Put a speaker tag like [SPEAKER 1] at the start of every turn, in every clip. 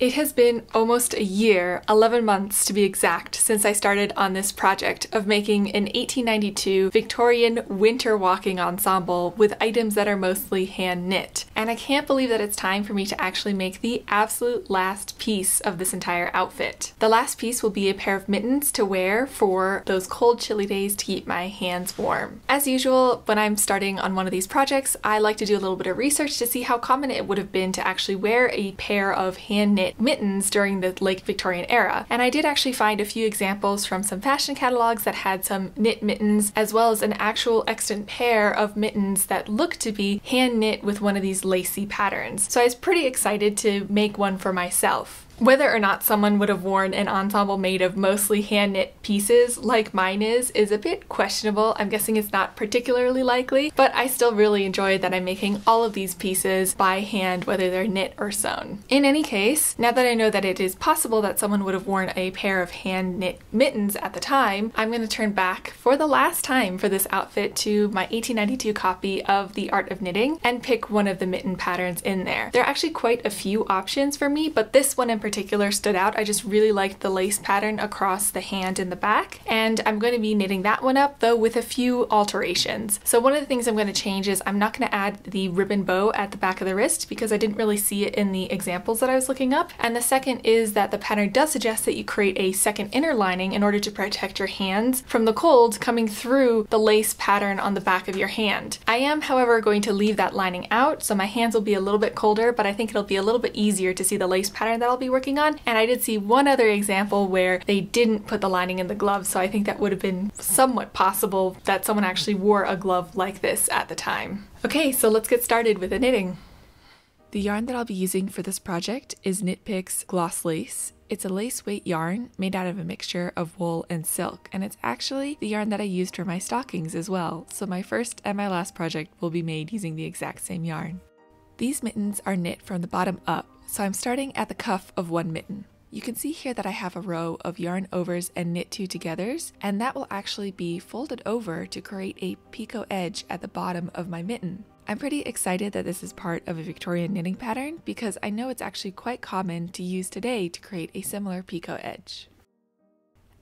[SPEAKER 1] It has been almost a year, 11 months to be exact, since I started on this project of making an 1892 Victorian winter walking ensemble with items that are mostly hand knit. And I can't believe that it's time for me to actually make the absolute last piece of this entire outfit. The last piece will be a pair of mittens to wear for those cold, chilly days to keep my hands warm. As usual, when I'm starting on one of these projects, I like to do a little bit of research to see how common it would have been to actually wear a pair of hand knit mittens during the late Victorian era. And I did actually find a few examples from some fashion catalogs that had some knit mittens, as well as an actual extant pair of mittens that looked to be hand knit with one of these lacy patterns. So I was pretty excited to make one for myself. Whether or not someone would have worn an ensemble made of mostly hand-knit pieces like mine is a bit questionable. I'm guessing it's not particularly likely, but I still really enjoy that I'm making all of these pieces by hand, whether they're knit or sewn. In any case, now that I know that it is possible that someone would have worn a pair of hand-knit mittens at the time, I'm going to turn back for the last time for this outfit to my 1892 copy of The Art of Knitting and pick one of the mitten patterns in there. There are actually quite a few options for me, but this one in particular stood out. I just really liked the lace pattern across the hand and the back, and I'm going to be knitting that one up, though with a few alterations. So one of the things I'm going to change is I'm not going to add the ribbon bow at the back of the wrist because I didn't really see it in the examples that I was looking up. And the second is that the pattern does suggest that you create a second inner lining in order to protect your hands from the cold coming through the lace pattern on the back of your hand. I am, however, going to leave that lining out, so my hands will be a little bit colder, but I think it'll be a little bit easier to see the lace pattern that I'll be working on. And I did see one other example where they didn't put the lining in the glove, so I think that would have been somewhat possible that someone actually wore a glove like this at the time. Okay, so let's get started with the knitting. The yarn that I'll be using for this project is Knit Picks Gloss Lace. It's a lace weight yarn made out of a mixture of wool and silk, and it's actually the yarn that I used for my stockings as well, so my first and my last project will be made using the exact same yarn. These mittens are knit from the bottom up, so I'm starting at the cuff of one mitten. You can see here that I have a row of yarn overs and knit two togethers, and that will actually be folded over to create a picot edge at the bottom of my mitten. I'm pretty excited that this is part of a Victorian knitting pattern because I know it's actually quite common to use today to create a similar picot edge.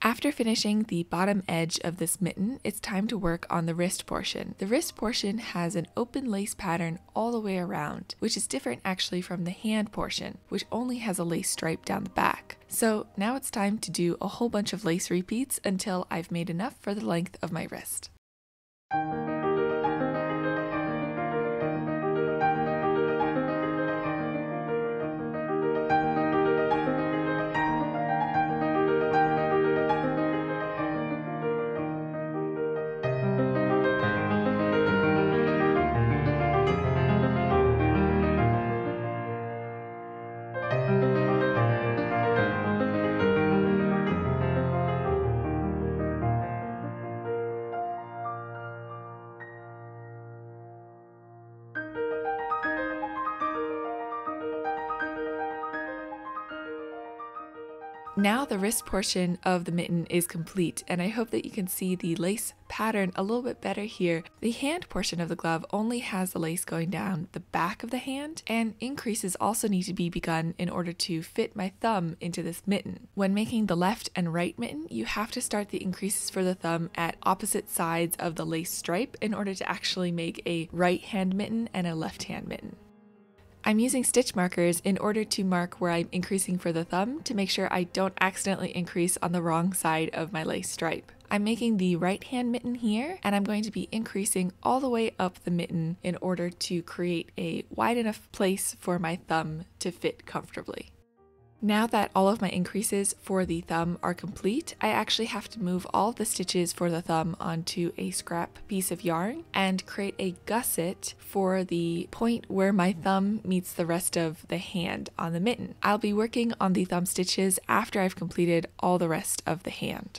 [SPEAKER 1] After finishing the bottom edge of this mitten, it's time to work on the wrist portion. The wrist portion has an open lace pattern all the way around, which is different actually from the hand portion, which only has a lace stripe down the back. So now it's time to do a whole bunch of lace repeats until I've made enough for the length of my wrist. Now the wrist portion of the mitten is complete, and I hope that you can see the lace pattern a little bit better here. The hand portion of the glove only has the lace going down the back of the hand, and increases also need to be begun in order to fit my thumb into this mitten. When making the left and right mitten, you have to start the increases for the thumb at opposite sides of the lace stripe in order to actually make a right hand mitten and a left hand mitten. I'm using stitch markers in order to mark where I'm increasing for the thumb to make sure I don't accidentally increase on the wrong side of my lace stripe. I'm making the right hand mitten here, and I'm going to be increasing all the way up the mitten in order to create a wide enough place for my thumb to fit comfortably. Now that all of my increases for the thumb are complete, I actually have to move all of the stitches for the thumb onto a scrap piece of yarn and create a gusset for the point where my thumb meets the rest of the hand on the mitten. I'll be working on the thumb stitches after I've completed all the rest of the hand.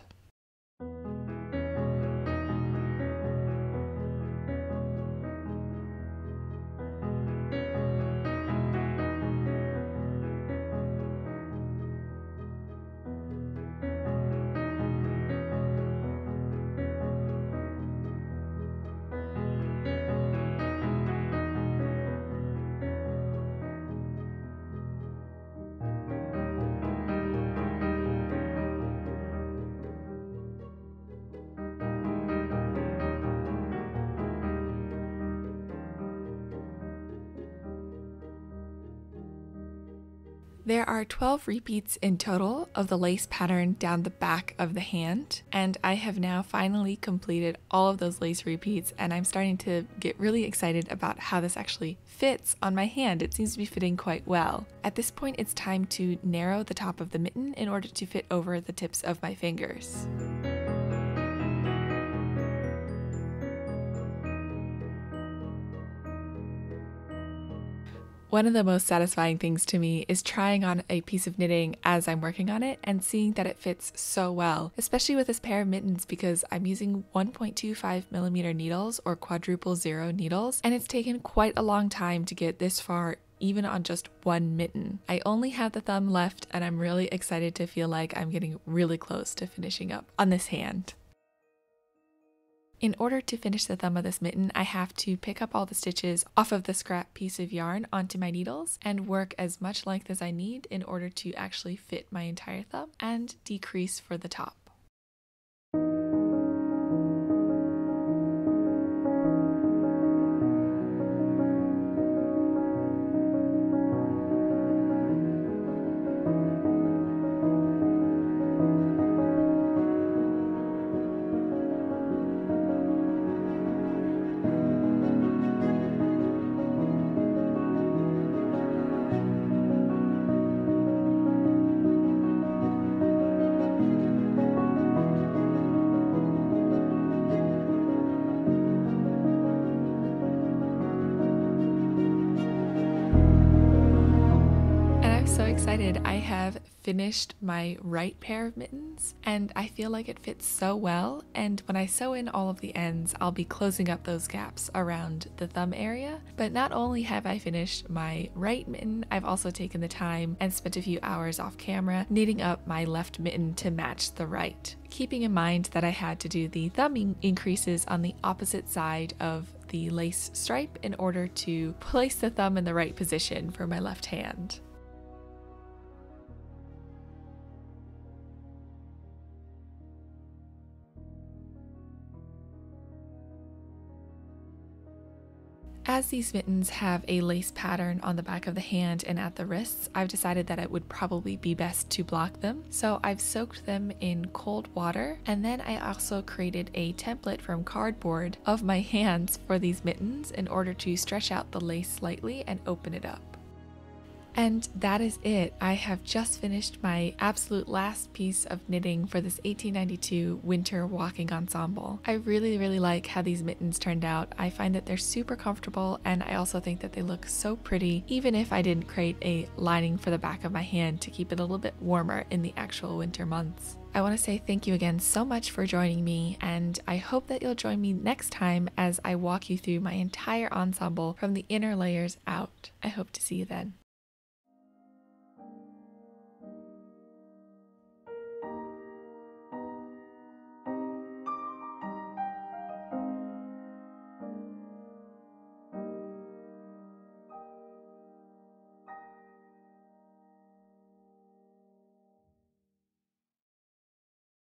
[SPEAKER 1] There are 12 repeats in total of the lace pattern down the back of the hand, and I have now finally completed all of those lace repeats, and I'm starting to get really excited about how this actually fits on my hand. It seems to be fitting quite well. At this point, it's time to narrow the top of the mitten in order to fit over the tips of my fingers. One of the most satisfying things to me is trying on a piece of knitting as I'm working on it and seeing that it fits so well, especially with this pair of mittens because I'm using 1.25mm needles or quadruple zero needles, and it's taken quite a long time to get this far even on just one mitten. I only have the thumb left and I'm really excited to feel like I'm getting really close to finishing up on this hand. In order to finish the thumb of this mitten, I have to pick up all the stitches off of the scrap piece of yarn onto my needles and work as much length as I need in order to actually fit my entire thumb and decrease for the top. So excited. I have finished my right pair of mittens and I feel like it fits so well, and when I sew in all of the ends I'll be closing up those gaps around the thumb area. But not only have I finished my right mitten, I've also taken the time and spent a few hours off camera knitting up my left mitten to match the right, keeping in mind that I had to do the thumb increases on the opposite side of the lace stripe in order to place the thumb in the right position for my left hand. As these mittens have a lace pattern on the back of the hand and at the wrists, I've decided that it would probably be best to block them. So I've soaked them in cold water, and then I also created a template from cardboard of my hands for these mittens in order to stretch out the lace slightly and open it up. And that is it. I have just finished my absolute last piece of knitting for this 1892 winter walking ensemble. I really like how these mittens turned out. I find that they're super comfortable, and I also think that they look so pretty, even if I didn't create a lining for the back of my hand to keep it a little bit warmer in the actual winter months. I want to say thank you again so much for joining me, and I hope that you'll join me next time as I walk you through my entire ensemble from the inner layers out. I hope to see you then.